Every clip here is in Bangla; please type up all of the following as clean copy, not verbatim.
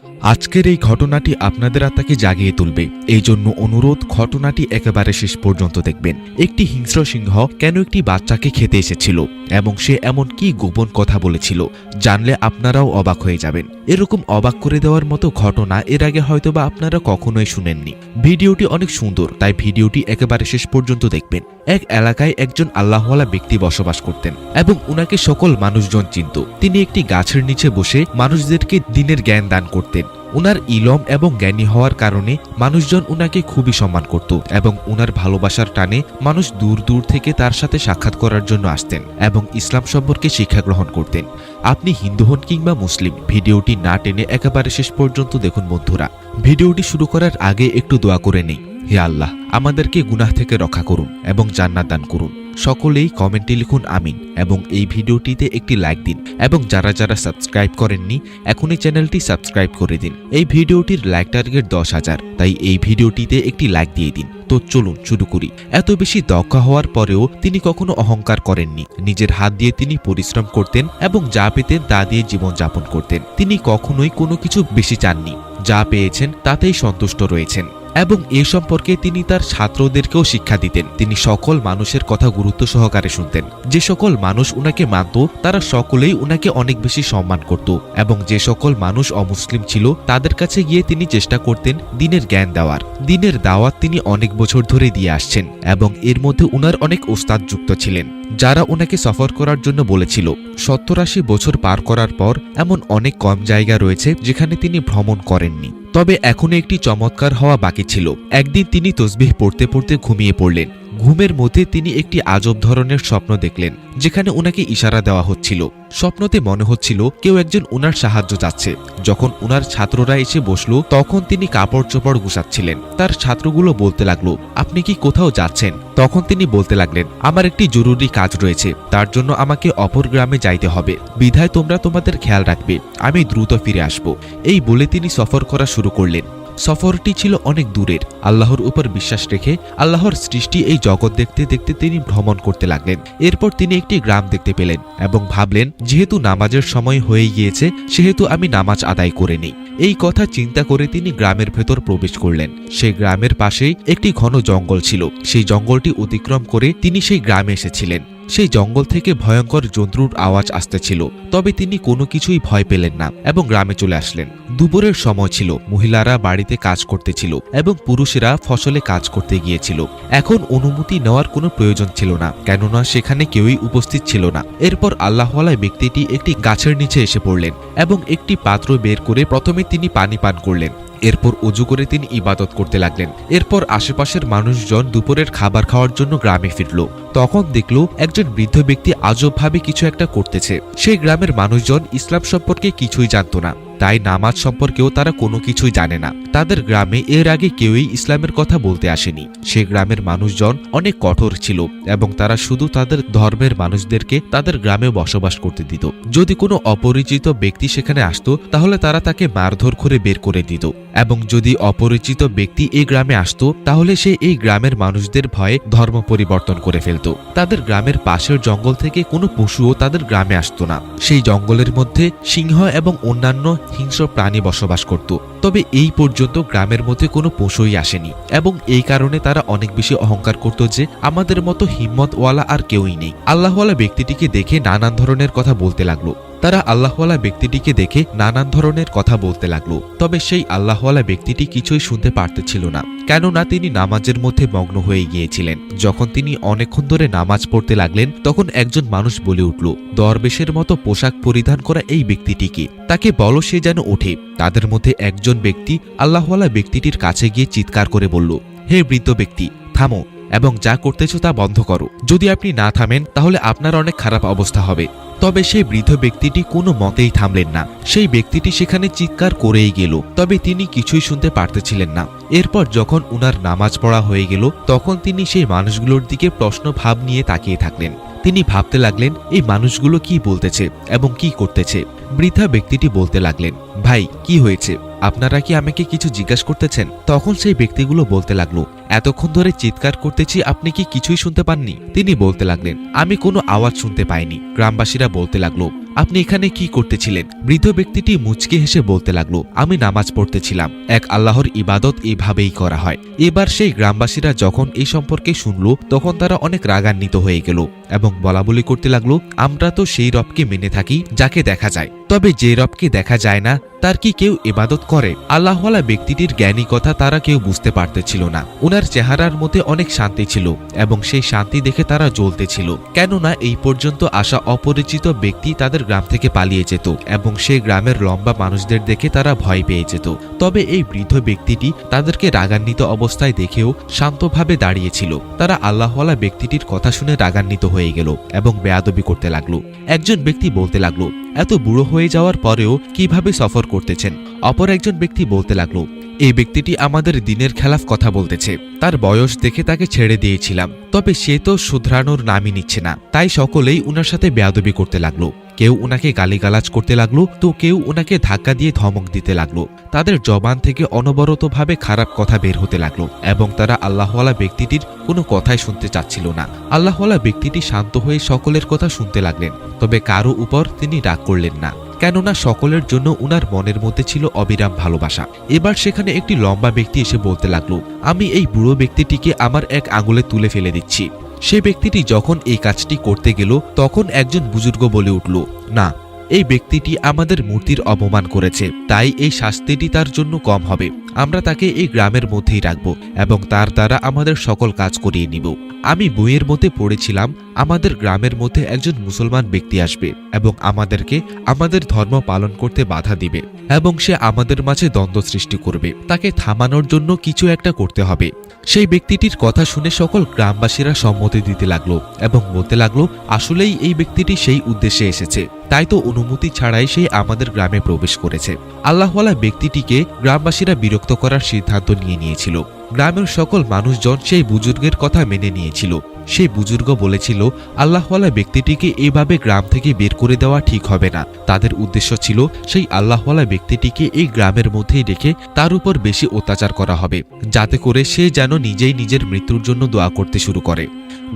আজকের এই ঘটনাটি আপনাদের আত্মাকে জাগিয়ে তুলবে, এই জন্য অনুরোধ ঘটনাটি একেবারে শেষ পর্যন্ত দেখবেন। একটি হিংস্র সিংহ কেন একটি বাচ্চাকে খেতে এসেছিল এবং সে এমন কি গোপন কথা বলেছিল, জানলে আপনারাও অবাক হয়ে যাবেন। এরকম অবাক করে দেওয়ার মতো ঘটনা এর আগে হয়তোবা আপনারা কখনোই শুনেননি। ভিডিওটি অনেক সুন্দর, তাই ভিডিওটি একেবারে শেষ পর্যন্ত দেখবেন। এক এলাকায় একজন আল্লাহওয়ালা ব্যক্তি বসবাস করতেন এবং উনাকে সকল মানুষজন চিনত। তিনি একটি গাছের নিচে বসে মানুষদেরকে দ্বীনের জ্ঞান দান করতেন। উনার ইলম এবং জ্ঞানী হওয়ার কারণে মানুষজন উনাকে খুবই সম্মান করত এবং উনার ভালোবাসার টানে মানুষ দূর দূর থেকে তার সাথে সাক্ষাৎ করার জন্য আসতেন এবং ইসলাম সম্পর্কে শিক্ষা গ্রহণ করতেন। আপনি হিন্দু হন কিংবা মুসলিম, ভিডিওটি না টেনে একেবারে শেষ পর্যন্ত দেখুন বন্ধুরা। ভিডিওটি শুরু করার আগে একটু দোয়া করে নেই। হে আল্লাহ, আমাদেরকে গুনাহ থেকে রক্ষা করুন এবং জান্নাত দান করুন। সকলেই কমেন্টে লিখুন আমিন এবং এই ভিডিওটিতে একটি লাইক দিন এবং যারা যারা সাবস্ক্রাইব করেননি এখনই চ্যানেলটি সাবস্ক্রাইব করে দিন। এই ভিডিওটির লাইক টার্গেট 10,000, তাই এই ভিডিওটিতে একটি লাইক দিয়ে দিন। তো চলুন শুরু করি। এত বেশি দক্ষ হওয়ার পরেও তিনি কখনো অহংকার করেননি। নিজের হাত দিয়ে তিনি পরিশ্রম করতেন এবং যা পেতেন তা দিয়ে জীবন যাপন করতেন। তিনি কখনোই কোনো কিছু বেশি চাননি, যা পেয়েছেন তাতেই সন্তুষ্ট রয়েছেন এবং এ সম্পর্কে তিনি তার ছাত্রদেরকেও শিক্ষা দিতেন। তিনি সকল মানুষের কথা গুরুত্ব সহকারে শুনতেন। যে সকল মানুষ উনাকে মানত তারা সকলেই উনাকে অনেক বেশি সম্মান করত এবং যে সকল মানুষ অমুসলিম ছিল তাদের কাছে গিয়ে তিনি চেষ্টা করতেন দ্বীনের জ্ঞান দেওয়ার। দ্বীনের দাওয়াত তিনি অনেক বছর ধরে দিয়ে আসছেন এবং এর মধ্যে উনার অনেক ওস্তাদ যুক্ত ছিলেন যারা ওনাকে সফর করার জন্য বলেছিল। 70-80 বছর পার করার পর এমন অনেক কম জায়গা রয়েছে যেখানে তিনি ভ্রমণ করেননি। তবে এখনো একটি চমৎকার হওয়া বাকি ছিল। একদিন তিনি তসবিহ পড়তে পড়তে ঘুমিয়ে পড়লেন। ঘুমের মধ্যে তিনি একটি আজব ধরনের স্বপ্ন দেখলেন যেখানে উনাকে ইশারা দেওয়া হচ্ছিল। স্বপ্নতে মনে হচ্ছিল কেউ একজন উনার সাহায্য চাচ্ছে। যখন উনার ছাত্ররা এসে বসলো তখন তিনি কাপড় চোপড় গুছাচ্ছিলেন। তার ছাত্রগুলো বলতে লাগলো, আপনি কি কোথাও যাচ্ছেন? তখন তিনি বলতে লাগলেন, আমার একটি জরুরি কাজ রয়েছে, তার জন্য আমাকে অপর গ্রামে যাইতে হবে, বিধায় তোমরা তোমাদের খেয়াল রাখবে, আমি দ্রুত ফিরে আসব। এই বলে তিনি সফর করা শুরু করলেন। সফরটি ছিল অনেক দূরের। আল্লাহর উপর বিশ্বাস রেখে আল্লাহর সৃষ্টি এই জগৎ দেখতে দেখতে তিনি ভ্রমণ করতে লাগলেন। এরপর তিনি একটি গ্রাম দেখতে পেলেন এবং ভাবলেন, যেহেতু নামাজের সময় হয়ে গিয়েছে সেহেতু আমি নামাজ আদায় করে নেই। এই কথা চিন্তা করে তিনি গ্রামের ভেতর প্রবেশ করলেন। সেই গ্রামের পাশেই একটি ঘন জঙ্গল ছিল। সেই জঙ্গলটি অতিক্রম করে তিনি সেই গ্রামে এসেছিলেন। সেই জঙ্গল থেকে ভয়ঙ্কর জন্তুর আওয়াজ আসতেছিল, তবে তিনি কোনো কিছুই ভয় পেলেন না এবং গ্রামে চলে আসলেন। দুপুরের সময় ছিল। মহিলারা বাড়িতে কাজ করতেছিল এবং পুরুষেরা ফসলে কাজ করতে গিয়েছিল। এখন অনুমতি নেওয়ার কোনো প্রয়োজন ছিল না, কেননা সেখানে কেউই উপস্থিত ছিল না। এরপর আল্লাহওয়ালা ব্যক্তিটি একটি গাছের নিচে এসে পড়লেন এবং একটি পাত্র বের করে প্রথমে তিনি পানি পান করলেন। এরপর অজু করে তিনি ইবাদত করতে লাগলেন। এরপর আশেপাশের মানুষজন দুপুরের খাবার খাওয়ার জন্য গ্রামে ফিরল। তখন দেখল একজন বৃদ্ধ ব্যক্তি আজবভাবে কিছু একটা করতেছে। সেই গ্রামের মানুষজন ইসলাম সম্পর্কে কিছুই জানত না, তাই নামাজ সম্পর্কেও তারা কোনো কিছুই জানে না। তাদের গ্রামে এর আগে কেউই ইসলামের কথা বলতে আসেনি। সে গ্রামের মানুষজন অনেক কঠোর ছিল এবং তারা শুধু তাদের ধর্মের মানুষদেরকে তাদের গ্রামে বসবাস করতে দিত। যদি কোনো অপরিচিত ব্যক্তি সেখানে আসতো তাহলে তারা তাকে মারধর করে বের করে দিত এবং যদি অপরিচিত ব্যক্তি এই গ্রামে আসতো তাহলে সে এই গ্রামের মানুষদের ভয়ে ধর্ম পরিবর্তন করে ফেলত। তাদের গ্রামের পাশের জঙ্গল থেকে কোনো পশুও তাদের গ্রামে আসতো না। সেই জঙ্গলের মধ্যে সিংহ এবং অন্যান্য হিংস্র প্রাণী বসবাস করত। তবে এই পর্যন্ত গ্রামের মধ্যে কোনো পশুই আসেনি এবং এই কারণে তারা অনেক বেশি অহংকার করত যে আমাদের মতো হিম্মতওয়ালা আর কেউই নেই। আল্লাহওয়ালা ব্যক্তিটিকে দেখে নানান ধরনের কথা বলতে লাগলো। তারা আল্লাহওয়ালা ব্যক্তিটিকে দেখে নানান ধরনের কথা বলতে লাগলো। তবে সেই আল্লাহওয়ালা ব্যক্তিটি কিছুই শুনতে পারতেছিল না, কেননা তিনি নামাজের মধ্যে মগ্ন হয়ে গিয়েছিলেন। যখন তিনি অনেকক্ষণ ধরে নামাজ পড়তে লাগলেন তখন একজন মানুষ বলে উঠল, দরবেশের মতো পোশাক পরিধান করা এই ব্যক্তিটিকে, তাকে বলো সে যেন ওঠে। তাদের মধ্যে একজন ব্যক্তি আল্লাহওয়ালা ব্যক্তিটির কাছে গিয়ে চিৎকার করে বলল, হে বৃদ্ধ ব্যক্তি, থামো এবং যা করতেছ তা বন্ধ করো। যদি আপনি না থামেন তাহলে আপনার অনেক খারাপ অবস্থা হবে। তবে সেই বৃদ্ধ ব্যক্তিটি কোনো মতেই থামলেন না। সেই ব্যক্তিটি সেখানে চিৎকার করেই গেল, তবে তিনি কিছুই শুনতে পারতেছিলেন না। এরপর যখন উনার নামাজ পড়া হয়ে গেল তখন তিনি সেই মানুষগুলোর দিকে প্রশ্ন ভাব নিয়ে তাকিয়ে থাকলেন। তিনি ভাবতে লাগলেন এই মানুষগুলো কি বলতেছে এবং কি করতেছে। বৃদ্ধা ব্যক্তিটি বলতে লাগলেন, ভাই কি হয়েছে, আপনারা কি আমাকে কিছু জিজ্ঞাসা করতেছেন? তখন সেই ব্যক্তিগুলো বলতে লাগলো, এতক্ষণ ধরে চিৎকার করতেছি, আপনি কি কিছুই শুনতে পাননি? তিনি বলতে লাগলেন, আমি কোনো আওয়াজ শুনতে পাইনি। গ্রামবাসীরা বলতে লাগলো, আপনি এখানে কি করতেছিলেন? বৃদ্ধ ব্যক্তিটি মুচকি হেসে বলতে লাগলো, আমি নামাজ পড়তেছিলাম। এক আল্লাহর ইবাদত এইভাবেই করা হয়। এবার সেই গ্রামবাসীরা যখন এই সম্পর্কে শুনল তখন তারা অনেক রাগান্বিত হয়ে গেল এবং বলাবলি করতে লাগলো, আমরা তো সেই রবকে মেনে থাকি যাকে দেখা যায়, তবে যে রবকে দেখা যায় না তার কি কেউ ইবাদত করে? আল্লাহওয়ালা ব্যক্তিটির জ্ঞানী কথা তারা কেউ বুঝতে পারতেছিল না। উনার চেহারার মধ্যে অনেক শান্তি ছিল এবং সেই শান্তি দেখে তারা জ্বলতেছিল, কেননা এই পর্যন্ত আসা অপরিচিত ব্যক্তি তাদের গ্রাম থেকে পালিয়ে যেত এবং সেই গ্রামের লম্বা মানুষদের দেখে তারা ভয় পেয়ে যেত। তবে এই বৃদ্ধ ব্যক্তিটি তাদেরকে রাগান্বিত অবস্থায় দেখেও শান্তভাবে দাঁড়িয়েছিল। তারা আল্লাহওয়ালা ব্যক্তিটির কথা শুনে রাগান্বিত হয়ে গেল এবং বেয়াদবি করতে লাগলো। একজন ব্যক্তি বলতে লাগলো, এত বুড়ো হয়ে যাওয়ার পরেও কিভাবে সফর করতেছেন? অপর একজন ব্যক্তি বলতে লাগলো, এই ব্যক্তিটি আমাদের দিনের খেলাফ কথা বলতেছে, তার বয়স দেখে তাকে ছেড়ে দিয়েছিলাম, তবে সে তো শুধরানোর নামই নিচ্ছে না, তাই সকলেই উনার সাথে বেয়াদবি করতে লাগলো। কেউ উনাকে গালিগালাজ করতে লাগলো তো কেউ উনাকে ধাক্কা দিয়ে ধমক দিতে লাগলো। তাদের জবান থেকে অনবরতভাবে খারাপ কথা বের হতে লাগলো এবং তারা আল্লাহওয়ালা ব্যক্তিটির কোনো কথাই শুনতে চাচ্ছিল না। আল্লাহওয়ালা ব্যক্তিটি শান্ত হয়ে সকলের কথা শুনতে লাগলেন, তবে কারো উপর তিনি রাগ করলেন না, কেননা সকলের জন্য উনার মনের মধ্যে ছিল অবিরাম ভালোবাসা। এবার সেখানে একটি লম্বা ব্যক্তি এসে বলতে লাগলো, আমি এই বুড়ো ব্যক্তিটিকে আমার এক আঙুলে তুলে ফেলে দিচ্ছি। সে ব্যক্তিটি যখন এই কাজটি করতে গেল তখন একজন বুজুর্গ বলে উঠল, না, এই ব্যক্তিটি আমাদের মূর্তির অপমান করেছে, তাই এই শাস্তিটি তার জন্য কম হবে। আমরা তাকে এই গ্রামের মধ্যেই রাখব এবং তার দ্বারা আমাদের সকল কাজ করিয়ে নিব। আমি বইয়ের মধ্যে পড়েছিলাম আমাদের গ্রামের মধ্যে একজন মুসলমান ব্যক্তি আসবে এবং আমাদেরকে আমাদের ধর্ম পালন করতে বাধা দিবে এবং সে আমাদের মাঝে দ্বন্দ্ব সৃষ্টি করবে। তাকে থামানোর জন্য কিছু একটা করতে হবে। সেই ব্যক্তিটির কথা শুনে সকল গ্রামবাসীরা সম্মতি দিতে লাগলো এবং বলতে লাগলো, আসলেই এই ব্যক্তিটি সেই উদ্দেশ্যে এসেছে, তাই তো অনুমতি ছাড়াই সে আমাদের গ্রামে প্রবেশ করেছে। আল্লাহওয়ালা ব্যক্তিটিকে গ্রামবাসীরা বিরক্ত করার সিদ্ধান্ত নিয়েছিল। গ্রামের সকল মানুষজন সেই বুজুর্গের কথা মেনে নিয়েছিল। সেই বুজুর্গ বলেছিল, আল্লাহওয়ালা ব্যক্তিটিকে এইভাবে গ্রাম থেকে বের করে দেওয়া ঠিক হবে না। তাদের উদ্দেশ্য ছিল সেই আল্লাহওয়ালা ব্যক্তিটিকে এই গ্রামের মধ্যেই রেখে তার উপর বেশি অত্যাচার করা হবে, যাতে করে সে যেন নিজেই নিজের মৃত্যুর জন্য দোয়া করতে শুরু করে।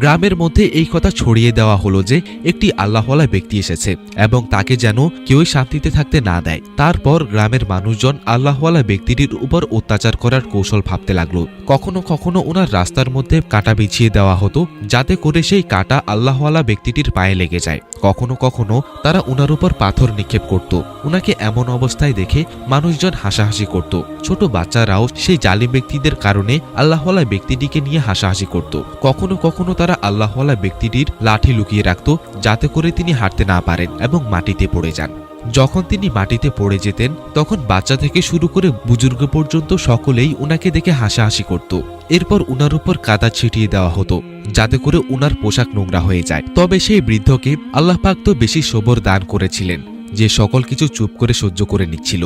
গ্রামের মধ্যে এই কথা ছড়িয়ে দেওয়া হলো যে একটি আল্লাহওয়ালা ব্যক্তি এসেছে এবং তাকে যেন কেউই শান্তিতে থাকতে না দেয়। তারপর গ্রামের মানুষজন আল্লাহওয়ালা ব্যক্তিটির উপর অত্যাচার করার কৌশল ভাবতে লাগলো। কখনো কখনো ওনার রাস্তার মধ্যে কাঁটা বিছিয়ে দেওয়া হতো, যাতে করে সেই কাঁটা আল্লাহওয়ালা ব্যক্তিটির পায়ে লেগে যায়। কখনো কখনো তারা উনার উপর পাথর নিক্ষেপ করত। উনাকে এমন অবস্থায় দেখে মানুষজন হাসাহাসি করত। ছোট বাচ্চারাও সেই জালিম ব্যক্তিদের কারণে আল্লাহওয়ালা ব্যক্তিটিকে নিয়ে হাসাহাসি করত। কখনো কখনো তারা আল্লাহওয়ালা ব্যক্তিটির লাঠি লুকিয়ে রাখত, যাতে করে তিনি হাঁটতে না পারেন এবং মাটিতে পড়ে যান। যখন তিনি মাটিতে পড়ে যেতেন তখন বাচ্চা থেকে শুরু করে বুজুর্গ পর্যন্ত সকলেই উনাকে দেখে হাসাহাসি করত। এরপর উনার উপর কাদা ছিটিয়ে দেওয়া হতো, যাতে করে উনার পোশাক নোংরা হয়ে যায়। তবে সেই বৃদ্ধকে আল্লাহ পাক তো বেশি সবর দান করেছিলেন যে সকল কিছু চুপ করে সহ্য করে নিচ্ছিল।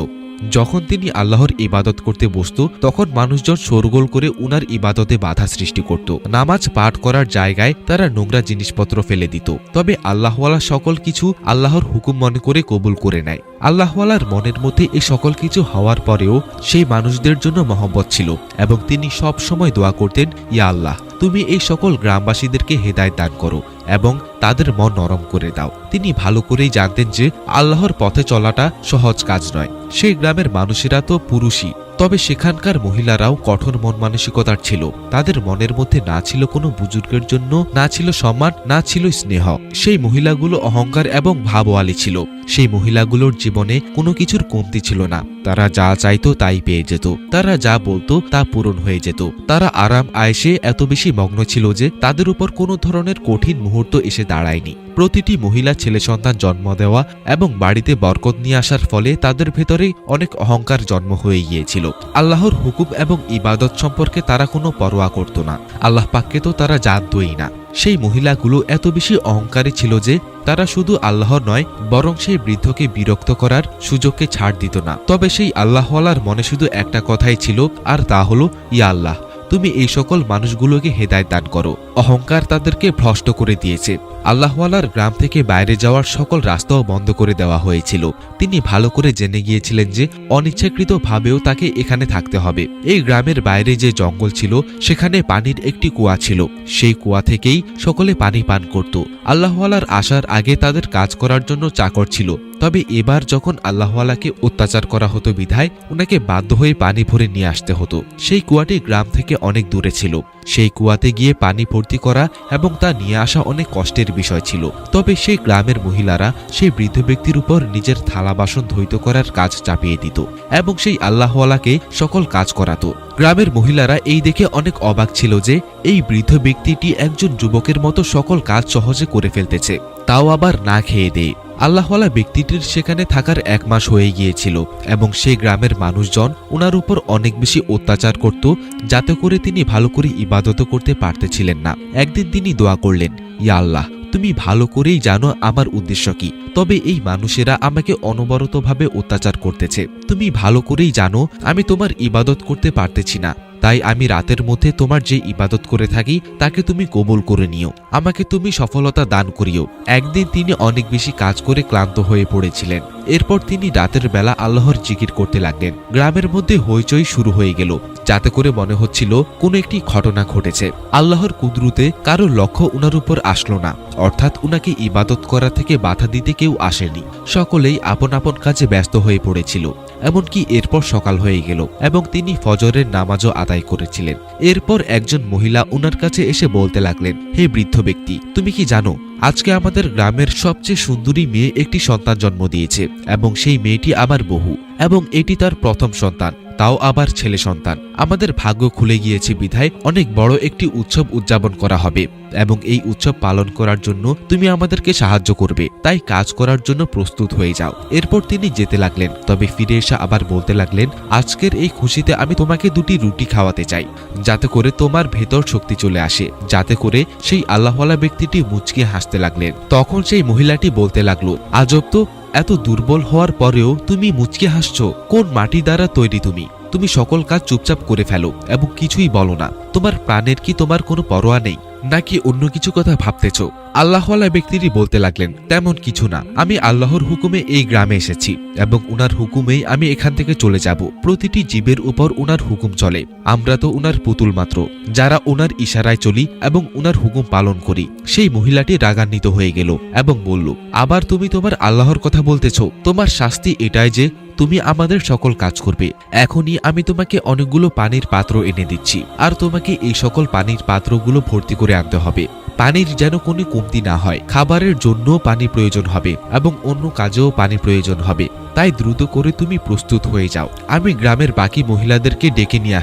যখন তিনি আল্লাহর ইবাদত করতে বসত তখন মানুষজন শোরগোল করে উনার ইবাদতে বাধা সৃষ্টি করত। নামাজ পাঠ করার জায়গায় তারা নোংরা জিনিসপত্র ফেলে দিত। তবে আল্লাহওয়ালা সকল কিছু আল্লাহর হুকুম মনে করে কবুল করে নেয়। আল্লাহওয়ালার মনের মধ্যে এই সকল কিছু হওয়ার পরেও সেই মানুষদের জন্য মহব্বত ছিল এবং তিনি সব সময় দোয়া করতেন, ইয়া আল্লাহ, তুমি এই সকল গ্রামবাসীদেরকে হেদায়েত দান করো এবং তাদের মন নরম করে দাও। তিনি ভালো করেই জানতেন যে আল্লাহর পথে চলাটা সহজ কাজ নয়। সেই গ্রামের মানুষেরা তো পুরুষই, তবে সেখানকার মহিলারাও কঠোর মন মানসিকতার ছিল। তাদের মনের মধ্যে না ছিল কোনো বুজুর্গের জন্য, না ছিল সম্মান, না ছিল স্নেহ। সেই মহিলাগুলো অহংকার এবং ভাবওয়ালি ছিল। সেই মহিলাগুলোর জীবনে কোনো কিছুর কমতি ছিল না। তারা যা চাইতো তাই পেয়ে যেত, তারা যা বলতো তা পূরণ হয়ে যেত। তারা আরাম আয়েশে এত বেশি মগ্ন ছিল যে তাদের উপর কোনো ধরনের কঠিন মুহূর্ত এসে দাঁড়ায়নি। প্রতিটি মহিলা ছেলে সন্তান জন্ম দেওয়া এবং বাড়িতে বরকত নিয়ে আসার ফলে তাদের ভেতরে অনেক অহংকার জন্ম হয়ে গিয়েছিল। আল্লাহর হুকুম এবং ইবাদত সম্পর্কে তারা কোনো পরোয়া করত না। আল্লাহ পাককে তো তারা জানতই না। সেই মহিলাগুলো এত বেশি অহংকারী ছিল যে তারা শুধু আল্লাহর নয় বরং সেই বৃদ্ধকে বিরক্ত করার সুযোগকে ছাড় দিত না। তবে সেই আল্লাহওয়ালার মনে শুধু একটা কথাই ছিল, আর তা হলো, ইয়া আল্লাহ, তুমি এই সকল মানুষগুলোকে হেদায়েত দান করো। অহংকার তাদেরকে ভ্রষ্ট করে দিয়েছে। আল্লাহওয়ালার গ্রাম থেকে বাইরে যাওয়ার সকল রাস্তাও বন্ধ করে দেওয়া হয়েছিল। তিনি ভালো করে জেনে গিয়েছিলেন যে অনিচ্ছাকৃতভাবেও তাকে এখানে থাকতে হবে। এই গ্রামের বাইরে যে জঙ্গল ছিল সেখানে পানির একটি কুয়া ছিল। সেই কুয়া থেকেই সকলে পানি পান করত। আল্লাহওয়ালার আসার আগে তাদের কাজ করার জন্য চাকর ছিল, তবে এবার যখন আল্লাহওয়ালাকে অত্যাচার করা হতো বিধায় উনাকে বাধ্য হয়ে পানি ভরে নিয়ে আসতে হতো। সেই কুয়াটি গ্রাম থেকে অনেক দূরে ছিল। সেই কুয়াতে গিয়ে পানি ভর্তি করা এবং তা নিয়ে আসা অনেক কষ্টের বিষয় ছিল। তবে সেই গ্রামের মহিলারা সেই বৃদ্ধ ব্যক্তির উপর নিজের থালা বাসন ধৌত করার কাজ চাপিয়ে দিত এবং সেই আল্লাহওয়ালাকে সকল কাজ করাতো। গ্রামের মহিলারা এই দেখে অনেক অবাক ছিল যে এই বৃদ্ধ ব্যক্তিটি একজন যুবকের মতো সকল কাজ সহজে করে ফেলতেছে, তাও আবার না খেয়ে দেয়। আল্লাহওয়ালা ব্যক্তিটির সেখানে থাকার 1 মাস হয়ে গিয়েছিল এবং সেই গ্রামের মানুষজন ওনার উপর অনেক বেশি অত্যাচার করত, যাতে করে তিনি ভালো করে ইবাদত করতে পারতেছিলেন না। একদিন তিনি দোয়া করলেন, ইয়া আল্লাহ, তুমি ভালো করেই জানো আমার উদ্দেশ্য কি, তবে এই মানুষেরা আমাকে অনবরতভাবে অত্যাচার করতেছে। তুমি ভালো করেই জানো আমি তোমার ইবাদত করতে পারতেছি না, তাই আমি রাতের মধ্যে তোমার যে ইবাদত করে থাকি তাকে তুমি কবুল করে নিও, আমাকে তুমি সফলতা দান করিও। একদিন তিনি অনেক বেশি কাজ করে ক্লান্ত হয়ে পড়েছিলেন। এরপর তিনি রাতের বেলা আল্লাহর জিকির করতে লাগলেন। গ্রামের মধ্যে হইচই শুরু হয়ে গেল, যাতে করে মনে হচ্ছিল কোনো একটি ঘটনা ঘটেছে। আল্লাহর কুদরতে কারো লক্ষ্য উনার উপর আসলো না, অর্থাৎ উনাকে ইবাদত করা থেকে বাধা দিতে কেউ আসেনি। সকলেই আপন আপন কাজে ব্যস্ত হয়ে পড়েছিল। এমনকি এরপর সকাল হয়ে গেল এবং তিনি ফজরের নামাজও আদায় করেছিলেন। এরপর একজন মহিলা উনার কাছে এসে বলতে লাগলেন, হে বৃদ্ধ ব্যক্তি, তুমি কি জানো আজকে আমাদের গ্রামের সবচেয়ে সুন্দরী মেয়ে একটি সন্তান জন্ম দিয়েছে এবং সেই মেয়েটি আমার বহু এবং এটি তার প্রথম সন্তান, তাও আবার ছেলে সন্তান। আমাদের ভাগ্য খুলে গিয়েছে বিধায় অনেক বড় একটি উৎসব উদযাপন করা হবে এবং এই উৎসব পালন করার জন্য তুমি আমাদেরকে সাহায্য করবে, তাই কাজ করার জন্য প্রস্তুত হয়ে যাও। এরপর তিনি যেতে লাগলেন, তবে ফিরে এসে আবার বলতে লাগলেন, আজকের এই খুশিতে আমি তোমাকে 2টি রুটি খাওয়াতে চাই, যাতে করে তোমার ভেতর শক্তি চলে আসে। যাতে করে সেই আল্লাহওয়ালা ব্যক্তিটি মুচকি হাসতে লাগলেন। তখন সেই মহিলাটি বলতে লাগলো, আজব তো, এত দুর্বল হওয়ার পরেও তুমি মুচকি হাসছো, কোন মাটি দ্বারা তৈরি তুমি? তুমি সকল কাজ চুপচাপ করে ফেলো এবং কিছুই বলো না। তোমার প্রাণের কি তোমার কোনো পরোয়া নেই, নাকি অন্য কিছু কথা ভাবতেছ? আল্লাহওয়ালা ব্যক্তিটি বলতে লাগলেন, তেমন কিছু না, আমি আল্লাহর হুকুমে এই গ্রামে এসেছি এবং উনার হুকুমেই আমি এখান থেকে চলে যাব। প্রতিটি জীবের উপর উনার হুকুম চলে, আমরা তো উনার পুতুল মাত্র, যারা উনার ইশারায় চলি এবং উনার হুকুম পালন করি। সেই মহিলাটি রাগান্বিত হয়ে গেল এবং বলল, আবার তুমি তোমার আল্লাহর কথা বলতেছ? তোমার শাস্তি এটাই যে তুমি আমাদের সকল কাজ করবে। এখনই আমি তোমাকে অনেকগুলো পানির পাত্র এনে দিচ্ছি, আর তোমাকে এই সকল পানির পাত্রগুলো ভর্তি করে আনতে হবে। পানির যেন কোনো কমতি না হয়। খাবারের জন্য পানি প্রয়োজন হবে এবং অন্য কাজেও পানি প্রয়োজন হবে, তাই দ্রুত করে তুমি প্রস্তুত হয়ে যাও। আমি গ্রামের বাকি মহিলাদেরকে ডেকে নিয়ে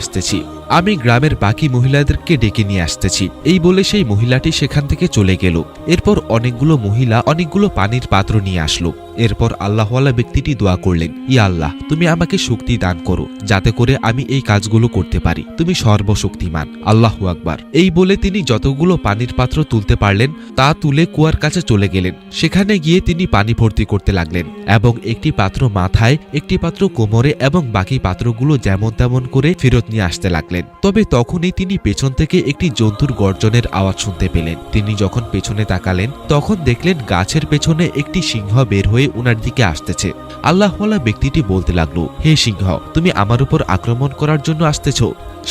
আসতেছি। এই বলে সেই মহিলাটি সেখান থেকে চলে গেল। এরপর অনেকগুলো মহিলা অনেকগুলো পানির পাত্র নিয়ে আসলো। এরপর আল্লাহওয়ালা ব্যক্তিটি দোয়া করলেন, ইয়া আল্লাহ, তুমি আমাকে শক্তি দান করো, যাতে করে আমি এই কাজগুলো করতে পারি। তুমি সর্বশক্তিমান। আল্লাহু আকবার। এই বলে তিনি যতগুলো পানির পাত্র তুলতে পারলেন তা তুলে কুয়ার কাছে চলে গেলেন। সেখানে গিয়ে তিনি পানি ভর্তি করতে লাগলেন এবং একটি পাত্র মাথায়, একটি পাত্র কোমরে এবং বাকি পাত্রগুলো যেমন তেমন করে ফেরত নিয়ে আসতে লাগলেন। তবে তখনই তিনি পেছন থেকে একটি জন্তুর গর্জনের আওয়াজ শুনতে পেলেন। তিনি যখন পেছনে তাকালেন তখন দেখলেন গাছের পেছনে একটি সিংহ বের হয়ে উনার দিকে আসতেছে। আল্লাহওয়ালা ব্যক্তিটি বলতে লাগলো, হে সিংহ, তুমি আমার উপর আক্রমণ করার জন্য আসতেছ?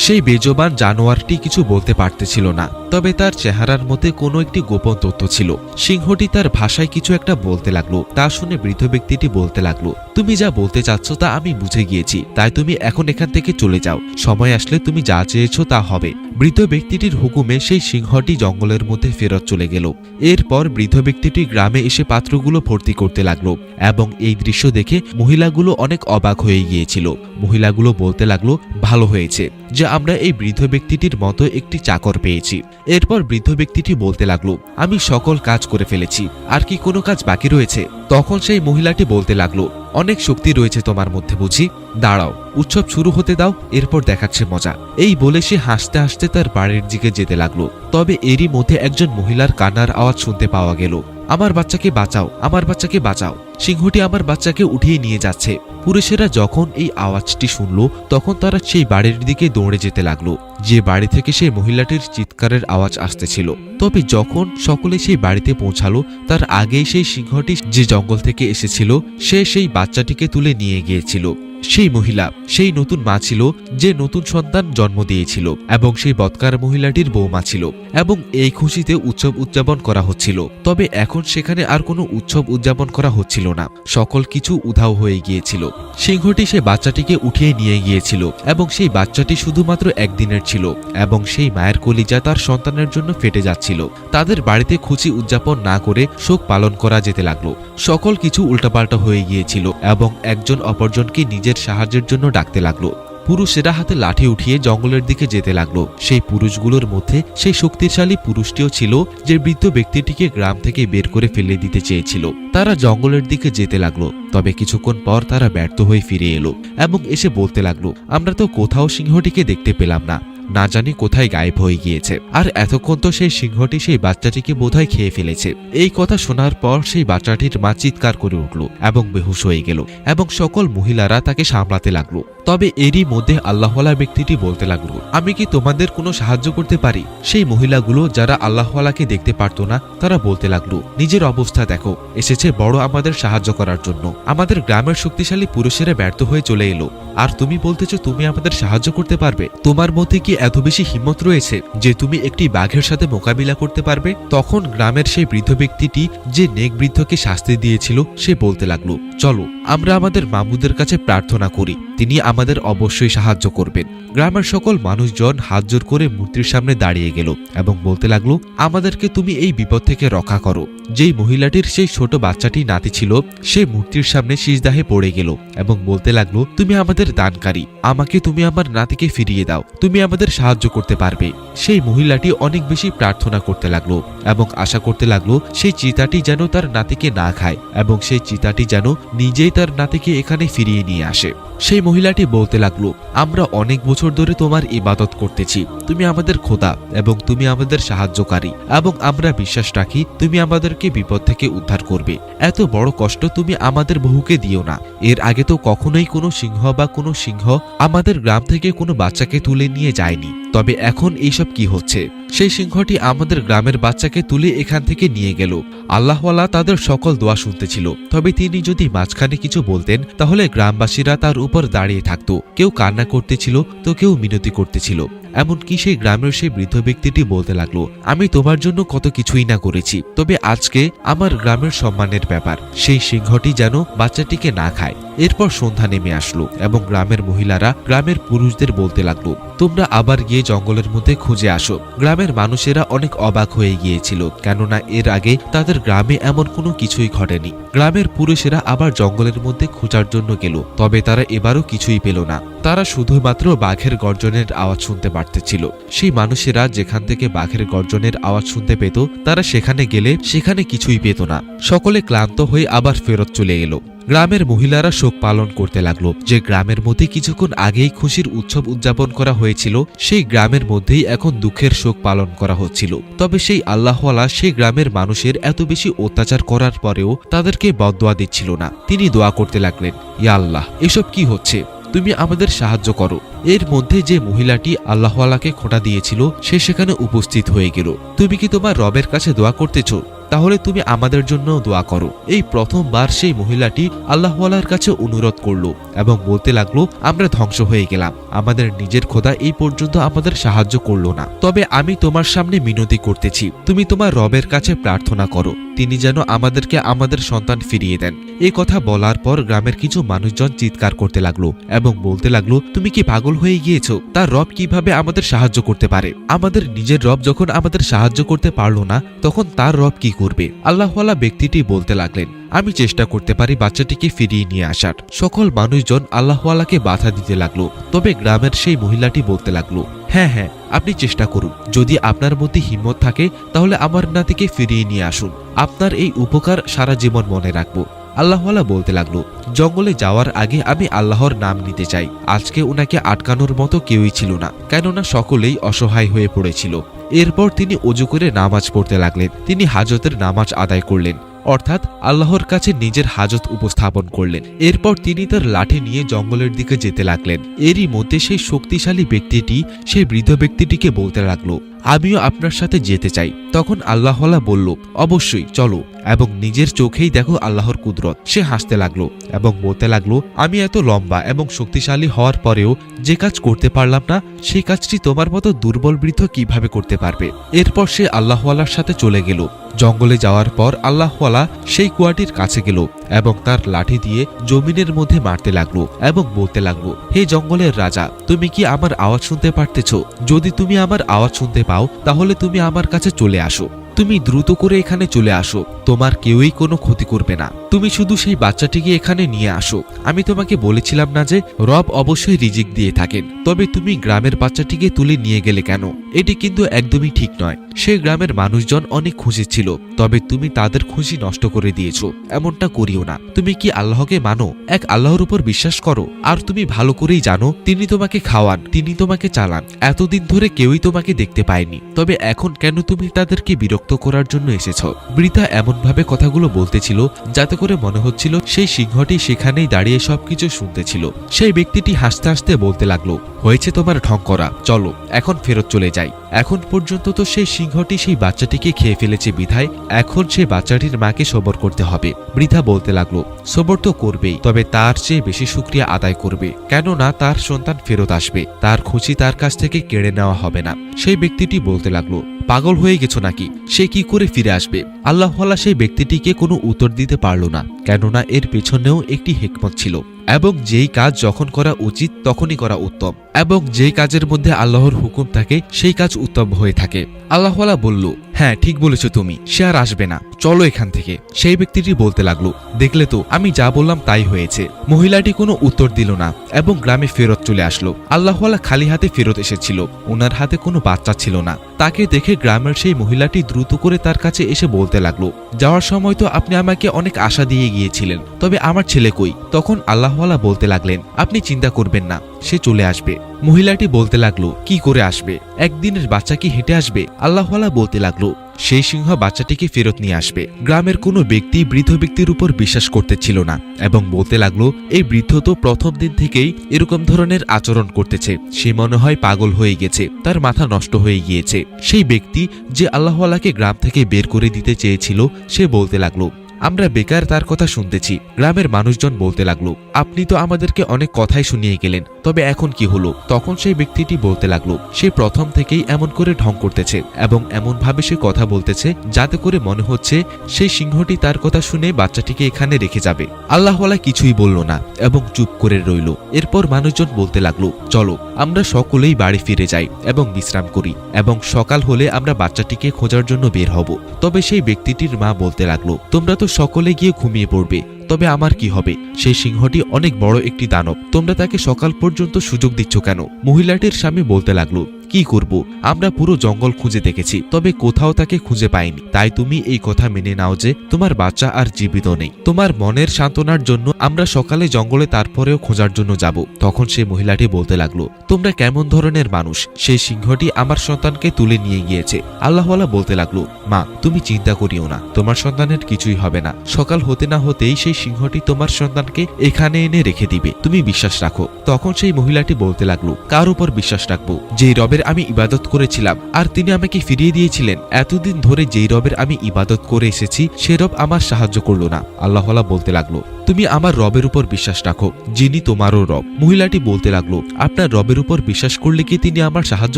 সেই বেজবান জানোয়ারটি কিছু বলতে পারতেছিল না, তবে তার চেহারার মধ্যে কোনো একটি গোপন তথ্য ছিল। সিংহটি তার ভাষায় কিছু একটা বলতে লাগলো। তা শুনে বৃদ্ধ ব্যক্তিটি বলতে লাগলো, তুমি যা বলতে চাচ্ছ তা আমি বুঝে গিয়েছি, তাই তুমি এখন এখান থেকে চলে যাও। সময় আসলে তুমি যা চেয়েছো তা হবে। বৃদ্ধ ব্যক্তিটির হুকুমে সেই সিংহটি জঙ্গলের মধ্যে ফেরত চলে গেল। এরপর বৃদ্ধ ব্যক্তিটি গ্রামে এসে পাত্রগুলো ভর্তি করতে লাগলো এবং এই দৃশ্য দেখে মহিলাগুলো অনেক অবাক হয়ে গিয়েছিল। মহিলাগুলো বলতে লাগলো, ভালো হয়েছে যে আমরা এই বৃদ্ধ ব্যক্তিটির মতো একটি চাকর পেয়েছি। এরপর বৃদ্ধ ব্যক্তিটি বলতে লাগলো, আমি সকল কাজ করে ফেলেছি, আর কি কোনো কাজ বাকি রয়েছে? তখন সেই মহিলাটি বলতে লাগলো, অনেক শক্তি রয়েছে তোমার মধ্যে বুঝি, দাঁড়াও, উৎসব শুরু হতে দাও, এরপর দেখাচ্ছে মজা। এই বলে সে হাসতে হাসতে তার বাড়ির দিকে যেতে লাগলো। তবে এরই মধ্যে একজন মহিলার কান্নার আওয়াজ শুনতে পাওয়া গেল। আমার বাচ্চাকে বাঁচাও, আমার বাচ্চাকে বাঁচাও। সিংহটি আমার বাচ্চাকে উঠিয়ে নিয়ে যাচ্ছে। পুরুষেরা যখন এই আওয়াজটি শুনল তখন তারা সেই বাড়ির দিকে দৌড়ে যেতে লাগলো, যে বাড়ি থেকে সেই মহিলাটির চিৎকারের আওয়াজ আসতেছিল। তবে যখন সকলে সেই বাড়িতে পৌঁছালো তার আগেই সেই সিংহটি যে জঙ্গল থেকে এসেছিল সে সেই বাচ্চাটিকে তুলে নিয়ে গিয়েছিল। সেই মহিলা সেই নতুন মা ছিল যে নতুন সন্তান জন্ম দিয়েছিল এবং সেই বৎকার মহিলাটির বৌমা ছিল, এবং এই খুশিতে উৎসব উদযাপন করা হচ্ছিল। তবে এখন সেখানে আর কোনো উৎসব উদযাপন করা হচ্ছিল না, সকল কিছু উধাও হয়ে গিয়েছিল। সিংহটি সে বাচ্চাটিকে উঠিয়ে নিয়ে গিয়েছিল এবং সেই বাচ্চাটি শুধুমাত্র একদিনের ছিল এবং সেই মায়ের কলিজা তার সন্তানের জন্য ফেটে যাচ্ছিল। তাদের বাড়িতে খুশি উদযাপন না করে শোক পালন করা যেতে লাগলো। সকল কিছু উল্টাপাল্টা হয়ে গিয়েছিল এবং একজন অপরজনকে নিজের সাহায্যের জন্য ডাকতে লাগলো। পুরুষেরা হাতে লাঠি উঠিয়ে জঙ্গলের দিকে যেতে লাগলো। সেই পুরুষগুলোর মধ্যে সেই শক্তিশালী পুরুষটিও ছিল যে বৃদ্ধ ব্যক্তিটিকে গ্রাম থেকে বের করে ফেলে দিতে চেয়েছিল। তারা জঙ্গলের দিকে যেতে লাগলো, তবে কিছুক্ষণ পর তারা ব্যর্থ হয়ে ফিরে এলো এবং এসে বলতে লাগলো, আমরা তো কোথাও সিংহটিকে দেখতে পেলাম না, না জানি কোথায় গায়েব হয়ে গিয়েছে। আর এতক্ষণ তো সেই সিংহটি সেই বাচ্চাটিকে বোধহয় খেয়ে ফেলেছে। এই কথা শোনার পর সেই বাচ্চাটির মা চিৎকার করে উঠল এবং বেহুশ হয়ে গেল এবং সকল মহিলারা তাকে সামলাতে লাগলো। তবে এরই মধ্যে আল্লাহওয়ালা ব্যক্তিটি বলতে লাগলো, আমি কি তোমাদের কোনো সাহায্য করতে পারি? সেই মহিলাগুলো যারা আল্লাহওয়ালাকে দেখতে পারতো না তারা বলতে লাগলো, নিজের অবস্থা দেখো, এসেছে বড় আমাদের সাহায্য করার জন্য। আমাদের গ্রামের শক্তিশালী পুরুষেরা ব্যর্থ হয়ে চলে এলো, আর তুমি বলতেছো তুমি আমাদের সাহায্য করতে পারবে? তোমার মধ্যে কি এত বেশি হিম্মত রয়েছে যে তুমি একটি বাঘের সাথে মোকাবিলা করতে পারবে? তখন গ্রামের সেই বৃদ্ধ ব্যক্তিটি যে নেক বৃদ্ধকে শাস্তি দিয়েছিল সে বলতে লাগলো, চলো আমরা আমাদের মামুদের কাছে প্রার্থনা করি, তিনি আমাদের অবশ্যই সাহায্য করবেন। গ্রামের সকল মানুষজন হাত জোর করে মূর্তির সামনে দাঁড়িয়ে গেল এবং বলতে লাগলো, আমাদেরকে তুমি এই বিপদ থেকে রক্ষা করো। যেই মহিলাটির সেই ছোট বাচ্চাটি নাতি ছিল সে মূর্তির সামনে সিজদাহে পড়ে গেল এবং বলতে লাগলো, তুমি আমাদের দানকারী, আমাকে তুমি আমার নাতিকে ফিরিয়ে দাও, তুমি আমাদের সাহায্য করতে পারবে। সেই মহিলাটি অনেক বেশি প্রার্থনা করতে লাগলো এবং আশা করতে লাগলো সেই চিতাটি যেন তার নাতিকে না খায় এবং সেই চিতাটি যেন নিজেই তার নাতিকে এখানে ফিরিয়ে নিয়ে আসে। সেই মহিলাটি বলতে লাগলো, আমরা অনেক বছর ধরে তোমার ইবাদত করতেছি, তুমি আমাদের খোদা এবং তুমি আমাদের সাহায্যকারী, এবং আমরা বিশ্বাস রাখি তুমি আমাদেরকে বিপদ থেকে উদ্ধার করবে। এত বড় কষ্ট তুমি আমাদের বহুকে দিও না। এর আগে তো কখনোই কোনো সিংহ বা কোনো সিংহ আমাদের গ্রাম থেকে কোনো বাচ্চাকে তুলে নিয়ে যায়নি, তবে এখন এইসব কি হচ্ছে? সেই সিংহটি আমাদের গ্রামের বাচ্চাকে তুলে এখান থেকে নিয়ে গেল। আল্লাহওয়ালা তাদের সকল দোয়া শুনতেছিল, তবে তিনি যদি মাঝখানে কিছু বলতেন তাহলে গ্রামবাসীরা তার উপর দাঁড়িয়ে থাকতো। কেউ কান্না করতেছিল তো কেউ মিনতি করতেছিল। এমনকি সেই গ্রামের সেই বৃদ্ধ ব্যক্তিটি বলতে লাগলো, আমি তোমার জন্য কত কিছুই না করেছি, তবে আজকে আমার গ্রামের সম্মানের ব্যাপার, সেই সিংহটি যেন বাচ্চাটিকে না খায়। এরপর সন্ধ্যা নেমে আসলো এবং গ্রামের মহিলারা গ্রামের পুরুষদের বলতে লাগলো, তোমরা আবার গিয়ে জঙ্গলের মধ্যে খুঁজে আসো। গ্রামের মানুষেরা অনেক অবাক হয়ে গিয়েছিল, কেননা এর আগে তাদের গ্রামে এমন কোনো কিছুই ঘটেনি। গ্রামের পুরুষেরা আবার জঙ্গলের মধ্যে খোঁজার জন্য গেল, তবে তারা এবারও কিছুই পেল না। তারা শুধুমাত্র বাঘের গর্জনের আওয়াজ শুনতে পারতেছিল। সেই মানুষেরা যেখান থেকে বাঘের গর্জনের আওয়াজ শুনতে পেত তারা সেখানে গেলে সেখানে কিছুই পেত না। সকলে ক্লান্ত হয়ে আবার ফেরত চলে এলো। গ্রামের মহিলারা শোক পালন করতে লাগলো। যে গ্রামের মধ্যে কিছুক্ষণ আগেই খুশির উৎসব উদযাপন করা হয়েছিল সেই গ্রামের মধ্যেই এখন দুঃখের শোক পালন করা হচ্ছিল। তবে সেই আল্লাহওয়ালা সেই গ্রামের মানুষের এত বেশি অত্যাচার করার পরেও তাদেরকে বদদোয়া দিচ্ছিল না। তিনি দোয়া করতে লাগলেন, ইয়া আল্লাহ, এসব কি হচ্ছে? তুমি আমাদের সাহায্য করো। এর মধ্যে যে মহিলাটি আল্লাহওয়ালাকে খোঁটা দিয়েছিল সে সেখানে উপস্থিত হয়ে গেল। তুমি কি তোমার রবের কাছে দোয়া করতেছ? তাহলে তুমি আমাদের জন্য দোয়া করো। এই প্রথমবার সেই মহিলাটি আল্লাহওয়ালার কাছে অনুরোধ করলো এবং বলতে লাগলো, আমরা ধ্বংস হয়ে গেলাম, আমাদের নিজের খোদা এই পর্যন্ত আমাদের সাহায্য করলো না, তবে আমি তোমার সামনে মিনতি করতেছি, তুমি তোমার রবের কাছে প্রার্থনা করো, তিনি যেন আমাদেরকে আমাদের সন্তান ফিরিয়ে দেন। এই কথা বলার পর গ্রামের কিছু মানুষজন চিৎকার করতে লাগলো এবং বলতে লাগলো, তুমি কি পাগল হয়ে গিয়েছো? তার রব কিভাবে আমাদের সাহায্য করতে পারে? আমাদের নিজের রব যখন আমাদের সাহায্য করতে পারলো না তখন তার রব কি করবে? আল্লাহওয়ালা ব্যক্তিটি বলতে লাগলেন, আমি চেষ্টা করতে পারি বাচ্চাটিকে ফিরিয়ে নিয়ে আসার। সকল মানুষজন আল্লাহওয়ালাকে বাধা দিতে লাগলো, তবে গ্রামের সেই মহিলাটি বলতে লাগলো, হ্যাঁ হ্যাঁ, আপনি চেষ্টা করুন, যদি আপনার মধ্যে হিম্মত থাকে তাহলে আমার নাতিকে ফিরিয়ে নিয়ে আসুন, আপনার এই উপকার সারা জীবন মনে রাখবো। আল্লাহওয়ালা বলতে লাগলো, জঙ্গলে যাওয়ার আগে আমি আল্লাহর নাম নিতে চাই। আজকে ওনাকে আটকানোর মতো কেউই ছিল না, কেননা সকলেই অসহায় হয়ে পড়েছিল। এরপর তিনি অজু করে নামাজ পড়তে লাগলেন। তিনি হাজতের নামাজ আদায় করলেন অর্থাৎ আল্লাহর কাছে নিজের হাজত উপস্থাপন করলেন। এরপর তিনি তার লাঠি নিয়ে জঙ্গলের দিকে যেতে লাগলেন। এরই মধ্যে সেই শক্তিশালী ব্যক্তিটি সেই বৃদ্ধ ব্যক্তিটিকে বলতে লাগলো, আমিও আপনার সাথে যেতে চাই। তখন আল্লাহওয়ালা বলল, অবশ্যই চলো, এবং নিজের চোখেই দেখো আল্লাহর কুদরত। সে হাসতে লাগলো এবং বলতে লাগলো, আমি এত লম্বা এবং শক্তিশালী হওয়ার পরেও যে কাজ করতে পারলাম না, সেই কাজটি তোমার মতো দুর্বল বৃদ্ধ কিভাবে করতে পারবে। এরপর সে আল্লাহওয়ালার সাথে চলে গেল। জঙ্গলে যাওয়ার পর আল্লাহওয়ালা সেই কুয়াটির কাছে গেল এবং তার লাঠি দিয়ে জমিনের মধ্যে মারতে লাগলো এবং বলতে লাগলো, হে জঙ্গলের রাজা, তুমি কি আমার আওয়াজ শুনতে পারতেছ? যদি তুমি আমার আওয়াজ শুনতে পাও তাহলে তুমি আমার কাছে চলে আসো। তুমি দ্রুত করে এখানে চলে আসো, তোমার কেউই কোনো ক্ষতি করবে না। তুমি শুধু সেই বাচ্চাটিকে এখানে নিয়ে আসো। আমি তোমাকে বলেছিলাম না যে রব অবশ্যই রিজিক দিয়ে থাকেন? তবে তুমি গ্রামের বাচ্চাটিকে তুলে নিয়ে গেলে কেন? এটি কিন্তু একদমই ঠিক নয়। সে গ্রামের মানুষজন অনেক খুশি ছিল, তবে তুমি তাদের খুশি নষ্ট করে দিয়েছো। এমনটা করিও না। তুমি কি আল্লাহকে মানো? এক আল্লাহর উপর বিশ্বাস করো। আর তুমি ভালো করেই জানো তিনি তোমাকে খাওয়ান, তিনি তোমাকে চালান। এতদিন ধরে কেউই তোমাকে দেখতে পায়নি, তবে এখন কেন তুমি তাদেরকে বিরক্ত করার জন্য এসেছ? বৃথা এমনভাবে কথাগুলো বলতেছিল যাতে করে মনে হচ্ছিল সেই সিংহটি সেখানেই দাঁড়িয়ে সবকিছু শুনতেছিল। সেই ব্যক্তিটি হাসতে হাসতে বলতে লাগলো, হয়েছে তোমার ঢং করা, চলো এখন ফেরত চলে যাই। এখন পর্যন্ত তো সেই সিংহটি সেই বাচ্চাটিকে খেয়ে ফেলেছে বিধায় এখন সেই বাচ্চাটির মাকে সবর করতে হবে। বৃথা বলতে লাগলো, সবর তো করবেই, তবে তার চেয়ে বেশি শুকরিয়া আদায় করবে, কেননা তার সন্তান ফেরত আসবে। তার খুশি তার কাছ থেকে কেড়ে নেওয়া হবে না। সেই ব্যক্তিটি বলতে লাগলো, পাগল হয়ে গেছো নাকি? সে কি করে ফিরে আসবে? আল্লাহওয়ালা সেই ব্যক্তিটিকে কোনো উত্তর দিতে পারল না, কেননা এর পেছনেও একটি হিকমত ছিল, এবং যেই কাজ যখন করা উচিত তখনই করা উত্তম, এবং যেই কাজের মধ্যে আল্লাহর হুকুম থাকে সেই কাজ উত্তম হয়ে থাকে। আল্লাহওয়ালা বলল, হ্যাঁ ঠিক বলেছো তুমি, সে আর আসবে না, চলো এখান থেকে। সেই ব্যক্তিটি বলতে লাগলো, দেখলে তো আমি যা বললাম তাই হয়েছে। মহিলাটি কোনো উত্তর দিল না এবং গ্রামে ফেরত চলে আসলো। আল্লাহওয়ালা খালি হাতে ফেরত এসেছিল, ওনার হাতে কোনো বাচ্চা ছিল না। তাকে দেখে গ্রামের সেই মহিলাটি দ্রুত করে তার কাছে এসে বলতে লাগলো, যাওয়ার সময় তো আপনি আমাকে অনেক আশা দিয়ে গিয়েছিলেন, তবে আমার ছেলে কই? তখন আল্লাহওয়ালা বলতে লাগলেন, আপনি চিন্তা করবেন না, সে চলে আসবে। মহিলাটি বলতে লাগলো, কি করে আসবে? একদিনের বাচ্চা কি হেঁটে আসবে? আল্লাহওয়ালা বলতে লাগলো, সেই সিংহ বাচ্চাটিকে ফেরত নিয়ে আসবে। গ্রামের কোনো ব্যক্তি বৃদ্ধ ব্যক্তির উপর বিশ্বাস করতেছিল না এবং বলতে লাগলো, এই বৃদ্ধ তো প্রথম দিন থেকেই এরকম ধরনের আচরণ করতেছে, সে মনে হয় পাগল হয়ে গেছে, তার মাথা নষ্ট হয়ে গিয়েছে। সেই ব্যক্তি যে আল্লাহওয়ালাকে গ্রাম থেকে বের করে দিতে চেয়েছিল সে বলতে লাগলো, আমরা বেকার তার কথা শুনতেছি। গ্রামের মানুষজন বলতে লাগলো, আপনি তো আমাদেরকে অনেক কথাই শুনিয়ে গেলেন, তবে এখন কি হলো? তখন সেই ব্যক্তিটি বলতে লাগলো, সে প্রথম থেকেই এমন করে ঢং করতেছে এবং এমন ভাবে সে কথা বলতেছে যাতে করে মনে হচ্ছে সেই সিংহটি তার কথা শুনে বাচ্চাটিকে এখানে রেখে যাবে। আল্লাহওয়ালা কিছুই বলল না এবং চুপ করে রইল। এরপর মানুষজন বলতে লাগলো, চলো আমরা সকলেই বাড়ি ফিরে যাই এবং বিশ্রাম করি, এবং সকাল হলে আমরা বাচ্চাটিকে খোঁজার জন্য বের হব। তবে সেই ব্যক্তিটির মা বলতে লাগলো, তোমরা তো সকলে গিয়ে ঘুমিয়ে পড়বে, তবে আমার কি হবে? সেই সিংহটি অনেক বড় একটি দানব, তোমরা তাকে সকাল পর্যন্ত সুযোগ দিচ্ছ কেন? মহিলাটির স্বামী বলতে লাগলো, কি করব, আমরা পুরো জঙ্গল খুঁজে দেখেছি, তবে কোথাও তাকে খুঁজে পাইনি। তাই তুমি এই কথা মেনে নাও যে তোমার বাচ্চা আর জীবিত নেই। তোমার মনের সান্ত্বনার জন্য আমরা সকালে জঙ্গলে তারপরেও খোঁজার জন্য যাব। তখন সেই মহিলাটি বলতে লাগলো, তোমরা কেমন ধরনের মানুষ? সেই সিংহটি আমার সন্তানকে তুলে নিয়ে গিয়েছে। আল্লাহওয়ালা বলতে লাগলো, মা তুমি চিন্তা করিও না, তোমার সন্তানের কিছুই হবে না। সকাল হতে না হতেই সেই সিংহটি তোমার সন্তানকে এখানে এনে রেখে দিবে, তুমি বিশ্বাস রাখো। তখন সেই মহিলাটি বলতে লাগলো, কার উপর বিশ্বাস রাখবো? যেই রবের আমি ইবাদত করেছিলাম আর তিনি আমাকে ফিরিয়ে দিয়েছিলেন। এতদিন ধরে যেই রবের আমি ইবাদত করে এসেছি সে রব আমার সাহায্য করলো না। আল্লাহওয়ালা বলতে লাগলো, তুমি আমার রবের উপর বিশ্বাস রাখো, যিনি তোমারও রব। মহিলাটি বলতে লাগলো, আপনার রবের উপর বিশ্বাস করলে কি তিনি আমার সাহায্য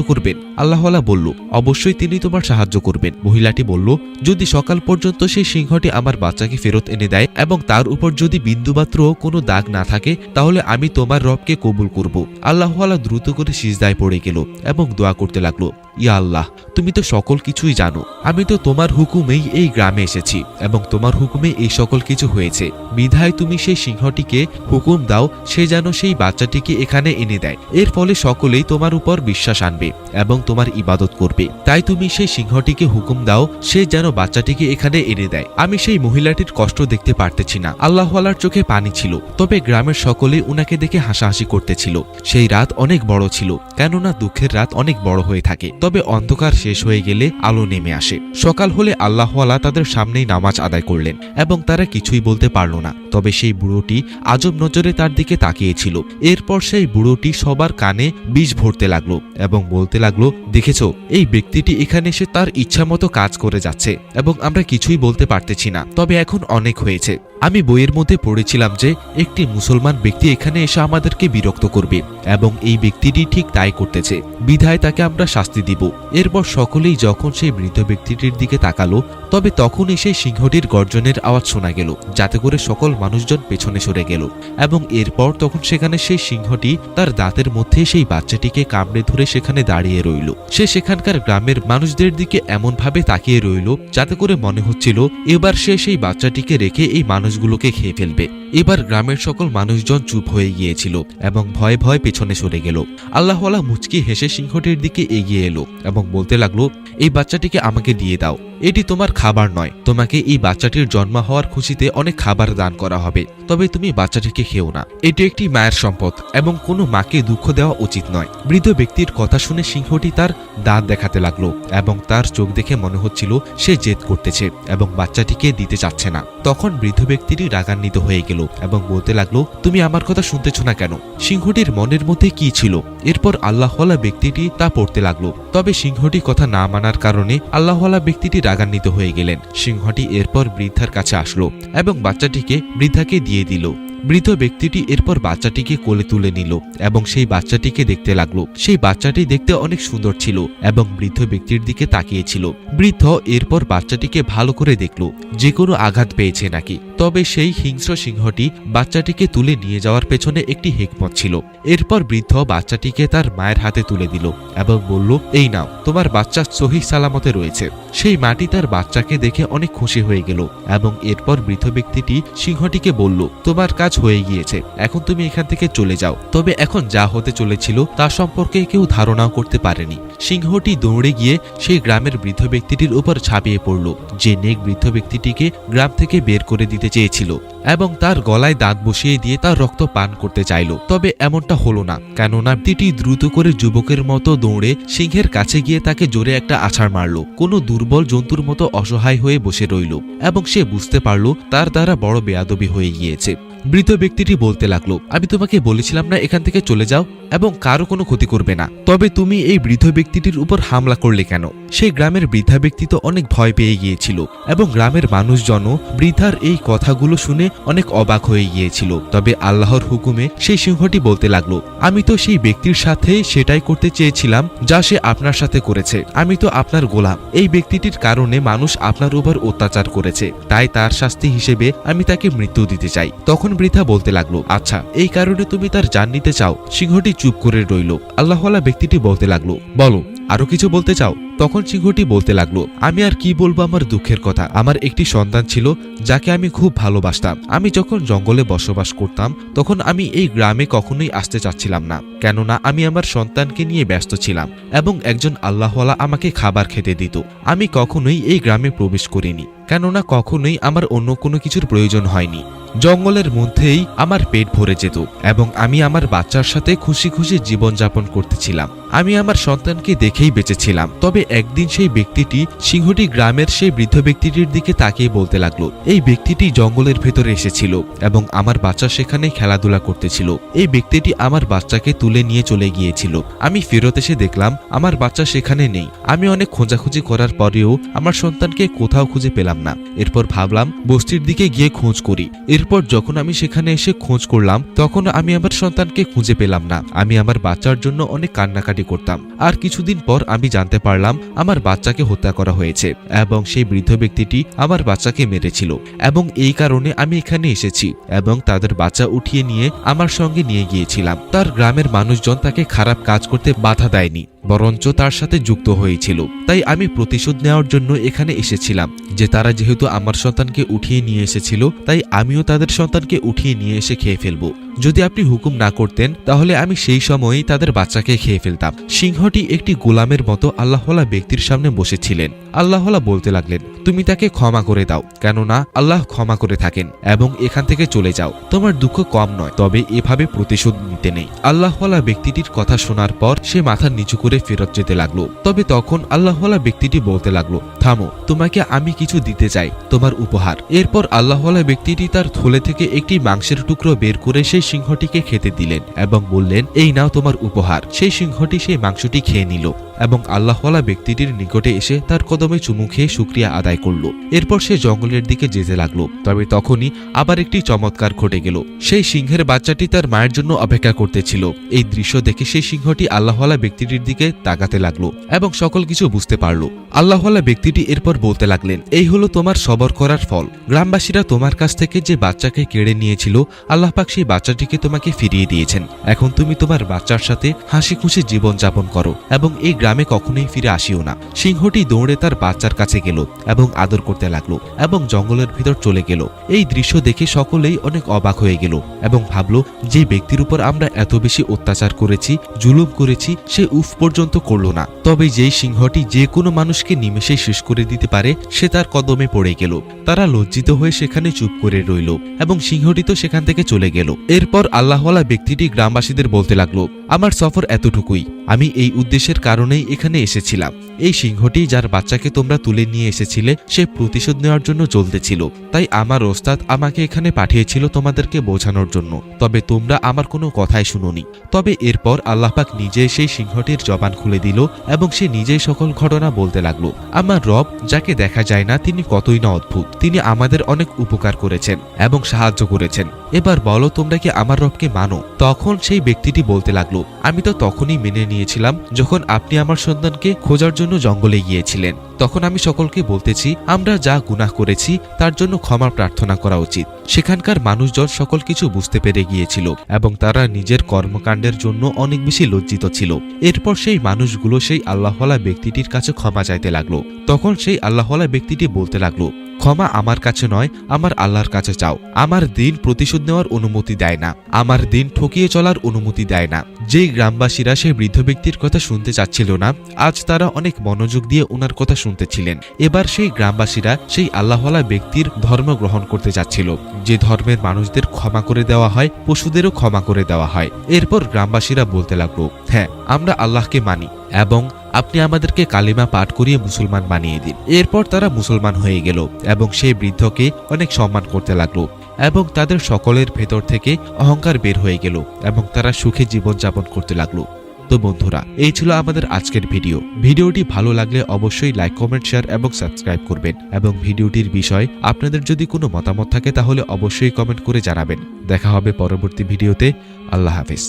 করবেন? আল্লাহওয়ালা বলল, অবশ্যই তিনি তোমার সাহায্য করবেন। মহিলাটি বলল, যদি সকাল পর্যন্ত সেই সিংহটি আমার বাচ্চাকে ফেরত এনে দেয় এবং তার উপর যদি বিন্দুমাত্র কোনো দাগ না থাকে তাহলে আমি তোমার রবকে কবুল করব। আল্লাহওয়ালা দ্রুত করে সিজদায় পড়ে গেল এবং দোয়া করতে লাগলো, ইয়া আল্লাহ, তুমি তো সকল কিছুই জানো, আমি তো তোমার হুকুমেই এই গ্রামে এসেছি এবং তোমার হুকুমে এই সকল কিছু হয়েছে, বিধায় তুমি সেই সিংহটিকে হুকুম দাও সে যেন সেই বাচ্চাটিকে এখানে এনে দেয়। এর ফলে সকলেই তোমার উপর বিশ্বাস আনবে এবং তোমার ইবাদত করবে। তাই তুমি সেই সিংহটিকে হুকুম দাও সে যেন বাচ্চাটিকে এখানে এনে দেয়। আমি সেই মহিলাটির কষ্ট দেখতে পারতেছি না। আল্লাহওয়ালার চোখে পানি ছিল, তবে গ্রামের সকলেই উনাকে দেখে হাসাহাসি করতেছিল। সেই রাত অনেক বড় ছিল, কেননা দুঃখের রাত অনেক বড় হয়ে থাকে। তবে অন্ধকার শেষ হয়ে গেলে আলো নেমে আসে। সকাল হলে আল্লাহওয়ালা তাদের সামনেই নামাজ আদায় করলেন এবং তারা কিছুই বলতে পারল না। তবে সেই বুড়োটি আজব নজরে তার দিকে তাকিয়েছিল। এরপর সেই বুড়োটি সবার কানে বিষ ভরতে লাগলো এবং বলতে লাগলো, দেখেছো, এই ব্যক্তিটি এখানে এসে তার ইচ্ছা মতো কাজ করে যাচ্ছে এবং আমরা কিছুই বলতে পারতেছি না। তবে এখন অনেক হয়েছে। আমি বইয়ের মধ্যে পড়েছিলাম যে একটি মুসলমান ব্যক্তি এখানে এসে আমাদেরকে বিরক্ত করবে এবং এই ব্যক্তিটি ঠিক তাই করতেছে, বিধায় তাকে আমরা শাস্তি দিব। এরপর সকলেই যখন সেই বৃদ্ধ ব্যক্তিটির দিকে তাকালো, তবে তখনই সেই সিংহটির গর্জনের আওয়াজ শোনা গেল, যাতে করে সকল মানুষজন পেছনে সরে গেল। এবং এরপর তখন সেখানে সেই সিংহটি তার দাঁতের মধ্যে সেই বাচ্চাটিকে কামড়ে ধরে সেখানে দাঁড়িয়ে রইল। সে সেখানকার গ্রামের মানুষদের দিকে এমনভাবে তাকিয়ে রইল যাতে করে মনে হচ্ছিল এবার সে সেই বাচ্চাটিকে রেখে এই মানুষগুলোকে খেয়ে ফেলবে। এবার গ্রামের সকল মানুষজন চুপ হয়ে গিয়েছিল এবং ভয়ে ভয়ে পেছনে সরে গেল। আল্লাহওয়ালা মুচকি হেসে সিংহটির দিকে এগিয়ে এলো এবং বলতে লাগলো, এই বাচ্চাটিকে আমাকে দিয়ে দাও। এটি তোমার খাবার নয়। তোমাকে এই বাচ্চাটির জন্ম হওয়ার খুশিতে অনেক খাবার দান করা হবে, তবে তুমি বাচ্চাটিকে খেও না। এটি একটি মায়ের সম্পদ এবং কোনো মাকে দুঃখ দেওয়া উচিত নয়। বৃদ্ধ ব্যক্তির কথা শুনে সিংহটি তার দাঁত দেখাতে লাগলো এবং তার চোখ দেখে মনে হচ্ছিল সে জেদ করতেছে এবং বাচ্চাটিকে দিতে চাচ্ছে না। তখন বৃদ্ধ ব্যক্তিটি রাগান্বিত হয়ে গেল এবং বলতে লাগলো, তুমি আমার কথা শুনতেছ না কেন? সিংহটির মনের মধ্যে কি ছিল? এরপর আল্লাহওয়ালা ব্যক্তিটি তা পড়তে লাগলো। তবে সিংহটি কথা না মানার কারণে আল্লাহওয়ালা ব্যক্তিটি রাগান্বিত হয়ে গেলেন। সিংহটি এরপর বৃদ্ধার কাছে আসলো এবং বাচ্চাটিকে বৃদ্ধাকে দিয়ে দিল। বৃদ্ধ ব্যক্তিটি এরপর বাচ্চাটিকে কোলে তুলে নিল এবং সেই বাচ্চাটিকে দেখতে লাগলো। সেই বাচ্চাটি দেখতে অনেক সুন্দর ছিল এবং বৃদ্ধ ব্যক্তির দিকে তাকিয়েছিল। বৃদ্ধ এরপর বাচ্চাটিকে ভালো করে দেখল যে কোনো আঘাত পেয়েছে নাকি। তবে সেই হিংস্র সিংহটি বাচ্চাটিকে তুলে নিয়ে যাওয়ার পেছনে একটি হিকমত ছিল। এরপর বৃদ্ধ বাচ্চাটিকে তার মায়ের হাতে তুলে দিল এবং বলল, এই নাও, তোমার বাচ্চা সহিহ সালামতে রয়েছে। সেই মাটি তার বাচ্চাকে দেখে অনেক খুশি হয়ে গেল এবং এরপর বৃদ্ধ ব্যক্তিটি সিংহটিকে বলল, তোমার কাজ হয়ে গিয়েছে, এখন তুমি এখান থেকে চলে যাও। তবে এখন যা হতে চলেছিল তা সম্পর্কে কেউ ধারণাও করতে পারেনি। সিংহটি দৌড়ে গিয়ে সেই গ্রামের বৃদ্ধ ব্যক্তিটির উপর ঝাঁপিয়ে পড়ল, যে নেক বৃদ্ধ ব্যক্তিটিকে গ্রাম থেকে বের করে দিতে চেয়েছিল এবং তার গলায় দাঁত বসিয়ে দিয়ে তার রক্ত পান করতে চাইল। তবে এমনটা হলো না, কেননা ব্যক্তিটি দ্রুত করে যুবকের মতো দৌড়ে সিংহের কাছে গিয়ে তাকে জোরে একটা আছাড় মারল। কোনো দুর্বল জন্তুর মতো অসহায় হয়ে বসে রইল এবং সে বুঝতে পারল তার দ্বারা বড় বেয়াদবি হয়ে গিয়েছে। বৃদ্ধ ব্যক্তিটি বলতে লাগলো, আমি তোমাকে বলেছিলাম না এখান থেকে চলে যাও এবং কারো কোনো ক্ষতি করবে না, তবে তুমি এই বৃদ্ধ ব্যক্তিটির উপর হামলা করলে কেন? সেই গ্রামের বৃদ্ধা ব্যক্তি তো অনেক ভয় পেয়ে গিয়েছিল এবং গ্রামের মানুষজনও বৃদ্ধার এই কথাগুলো শুনে অনেক অবাক হয়ে গিয়েছিল। তবে আল্লাহর হুকুমে সেই সিংহটি বলতে লাগলো, আমি তো সেই ব্যক্তির সাথে সেটাই করতে চেয়েছিলাম যা সে আপনার সাথে করেছে। আমি তো আপনার গোলাম। এই ব্যক্তিটির কারণে মানুষ আপনার উপর অত্যাচার করেছে, তাই তার শাস্তি হিসেবে আমি তাকে মৃত্যু দিতে চাই। তখন বৃদ্ধা বলতে লাগলো, আচ্ছা, এই কারণে তুমি তার জান নিতে চাও? সিংহটি চুপ করে রইল। আল্লাহওয়ালা ব্যক্তিটি বলতে লাগলো, বলো, আরো কিছু বলতে চাও? তখন সিংহটি বলতে লাগলো, আমি আর কি বলবো আমার দুঃখের কথা। আমার একটি সন্তান ছিল যাকে আমি খুব ভালোবাসতাম। আমি যখন জঙ্গলে বসবাস করতাম তখন আমি এই গ্রামে কখনোই আসতে চাচ্ছিলাম না, কেননা আমি আমার সন্তানকে নিয়ে ব্যস্ত ছিলাম এবং একজন আল্লাহওয়ালা আমাকে খাবার খেতে দিত। আমি কখনোই এই গ্রামে প্রবেশ করিনি, কেননা কখনোই আমার অন্য কোনো কিছুর প্রয়োজন হয়নি। জঙ্গলের মধ্যেই আমার পেট ভরে যেত এবং আমি আমার বাচ্চার সাথে খুশি খুশি জীবনযাপন করতেছিলাম। আমি আমার সন্তানকে দেখেই বেঁচেছিলাম। তবে একদিন সেই ব্যক্তিটি, সিংহটি গ্রামের সেই বৃদ্ধ ব্যক্তিটির দিকে তাকিয়ে বলতে লাগলো, এই ব্যক্তিটি জঙ্গলের ভেতরে এসেছিল এবং আমার বাচ্চা সেখানে খেলাধুলা করতেছিল। এই ব্যক্তিটি আমার বাচ্চাকে তুলে নিয়ে চলে গিয়েছিল। আমি ফেরত এসে দেখলাম আমার বাচ্চা সেখানে নেই। আমি অনেক খোঁজাখুঁজি করার পরেও আমার সন্তানকে কোথাও খুঁজে পেলাম না। এরপর ভাবলাম বস্তির দিকে গিয়ে খোঁজ করি। এরপর যখন আমি সেখানে এসে খোঁজ করলাম তখন আমি আমার সন্তানকে খুঁজে পেলাম না। আমি আমার বাচ্চার জন্য অনেক কান্নাকাটি করতাম। আর কিছুদিন পর আমি জানতে পারলাম আমার বাচ্চাকে হত্যা করা হয়েছে এবং সেই বৃদ্ধ ব্যক্তিটি আমার বাচ্চাকে মেরেছিল এবং এই কারণে আমি এখানে এসেছি এবং তাদের বাচ্চা উঠিয়ে নিয়ে আমার সঙ্গে নিয়ে গিয়েছিলাম। তার গ্রামের মানুষজন তাকে খারাপ কাজ করতে বাধা দেয়নি, বরঞ্চ তার সাথে যুক্ত হয়েছিল। তাই আমি প্রতিশোধ নেওয়ার জন্য এখানে এসেছিলাম যে তারা যেহেতু আমার সন্তানকে উঠিয়ে নিয়ে এসেছিল, তাই আমিও তাদের সন্তানকে উঠিয়ে নিয়ে এসে খেয়ে ফেলবো। যদি আপনি হুকুম না করতেন তাহলে আমি সেই সময়ই তাদের বাচ্চাকে খেয়ে ফেলতাম। সিংহটি একটি গোলামের মতো আল্লাহওয়ালা ব্যক্তির সামনে বসেছিলেন। আল্লাহওয়ালা বলতে লাগলেন, তুমি তাকে ক্ষমা করে দাও, কেননা আল্লাহ ক্ষমা করে থাকেন, এবং এখান থেকে চলে যাও। তোমার দুঃখ কম নয়, তবে এভাবে প্রতিশোধ নিতে নেই। আল্লাহওয়ালা ব্যক্তিটির কথা শোনার পর সে মাথা নিচু করে ফেরত যেতে লাগলো। তবে তখন আল্লাহওয়ালা ব্যক্তিটি বলতে লাগলো, থামো, তোমাকে আমি কিছু দিতে চাই, তোমার উপহার। এরপর আল্লাহওয়ালা ব্যক্তিটি তার থলে থেকে একটি মাংসের টুকরো বের করে সেই সিংহটিকে খেতে দিলেন এবং বললেন, এই নাও তোমার উপহার। সেই সিংহটি সেই মাংসটি খেয়ে নিল এবং আল্লাহওয়ালা ব্যক্তিটির নিকটে এসে তার কদমে চুমু খেয়ে শুকরিয়া আদায় করল। এরপর সে জঙ্গলের দিকে যেতে লাগলো। তবে তখনই আবার একটি চমৎকার ঘটে গেল। সেই সিংহের বাচ্চাটি তার মায়ের জন্য অপেক্ষা করতেছিল। এই দৃশ্য দেখে সেই সিংহটি আল্লাহওয়ালা ব্যক্তিটির দিকে তাকাতে লাগলো এবং সকল কিছু বুঝতে পারল। আল্লাহওয়ালা ব্যক্তিটি এরপর বলতে লাগলেন, এই হলো তোমার সবর করার ফল। গ্রামবাসীরা তোমার কাছ থেকে যে বাচ্চাকে কেড়ে নিয়েছিল, আল্লাহ পাক সেই বাচ্চাটিকে তোমাকে ফিরিয়ে দিয়েছেন। এখন তুমি তোমার বাচ্চার সাথে হাসি খুশি জীবন যাপন করো এবং এই গ্রামে কখনোই ফিরে আসিও না। সিংহটি দৌড়ে তার বাচ্চার কাছে গেল এবং আদর করতে লাগলো এবং জঙ্গলের ভিতর চলে গেল। এই দৃশ্য দেখে সকলেই অনেক অবাক হয়ে গেল এবং ভাবলো, যে ব্যক্তির উপর আমরা এত বেশি অত্যাচার করেছি, জুলুম করেছি, সে উফ পর্যন্ত করলো না। তবে যেই সিংহটি যে কোনো মানুষকে নিমেষেই শেষ করে দিতে পারে, সে তার কদমে পড়ে গেল। তারা লজ্জিত হয়ে সেখানে চুপ করে রইল এবং সিংহটি তো সেখান থেকে চলে গেল। এরপর আল্লাহওয়ালা ব্যক্তিটি গ্রামবাসীদের বলতে লাগলো, আমার সফর এতটুকুই। আমি এই উদ্দেশ্যের কারণেই এখানে এসেছিলাম। এই সিংহটি যার বাচ্চাকে তোমরা তুলে নিয়ে এসেছিলে, সে প্রতিশোধ নেওয়ার জন্য চলতেছিল। তাই আমার ওস্তাদ আমাকে এখানে পাঠিয়েছিল তোমাদেরকে বোঝানোর জন্য। তবে তোমরা আমার কোনো কথাই শুনোনি। তবে এরপর আল্লাহ পাক নিজে সেই সিংহটির জবান খুলে দিল এবং সে নিজেই সকল ঘটনা বলতে লাগলো। আমার রব, যাকে দেখা যায় না, তিনি কতই না অদ্ভুত। তিনি আমাদের অনেক উপকার করেছেন এবং সাহায্য করেছেন। এবার বলো, তোমরা কি আমার রবকে মানো? তখন সেই ব্যক্তিটি বলতে লাগলো, আমি তো তখনই মেনে নিয়েছিলাম যখন আপনি আমার সন্তানকে খোঁজার জন্য জঙ্গলে গিয়েছিলেন। তখন আমি সকলকে বলতেছি, আমরা যা গুনাহ করেছি তার জন্য ক্ষমা প্রার্থনা করা উচিত। সেখানকার মানুষজন সকল কিছু বুঝতে পেরে গিয়েছিল এবং তারা নিজের কর্মকাণ্ডের জন্য অনেক বেশি লজ্জিত ছিল। এরপর সেই মানুষগুলো সেই আল্লাহওয়ালা ব্যক্তিটির কাছে ক্ষমা চাইতে লাগলো। তখন সেই আল্লাহওয়ালা ব্যক্তিটি বলতে লাগলো, ক্ষমা আমার কাছে নয়, আমার আল্লাহর কাছে চাও। আমার দিন প্রতিশোধ নেওয়ার অনুমতি দেয় না, আমার দিন ঠকিয়ে চলার অনুমতি দেয় না। যেই গ্রামবাসীরা সেই বৃদ্ধ ব্যক্তির কথা শুনতে চাচ্ছিল না, আজ তারা অনেক মনোযোগ দিয়ে ওনার কথা শুনতেছিলেন। এবার সেই গ্রামবাসীরা সেই আল্লাহওয়ালা ব্যক্তির ধর্ম গ্রহণ করতে চাচ্ছিল, যে ধর্মের মানুষদের ক্ষমা করে দেওয়া হয়, পশুদেরও ক্ষমা করে দেওয়া হয়। এরপর গ্রামবাসীরা বলতে লাগলো, হ্যাঁ, আমরা আল্লাহকে মানি এবং আপনি আমাদেরকে কালিমা পাঠ করিয়ে মুসলমান বানিয়ে দিন। এরপর তারা মুসলমান হয়ে গেল এবং সেই বৃদ্ধকে অনেক সম্মান করতে লাগলো এবং তাদের সকলের ভেতর থেকে অহংকার বের হয়ে গেল এবং তারা সুখে জীবনযাপন করতে লাগলো। তো বন্ধুরা, এই ছিল আমাদের আজকের ভিডিও। ভিডিওটি ভালো লাগলে অবশ্যই লাইক, কমেন্ট, শেয়ার এবং সাবস্ক্রাইব করবেন এবং ভিডিওটির বিষয় আপনাদের যদি কোনো মতামত থাকে তাহলে অবশ্যই কমেন্ট করে জানাবেন। দেখা হবে পরবর্তী ভিডিওতে। আল্লাহ হাফেজ।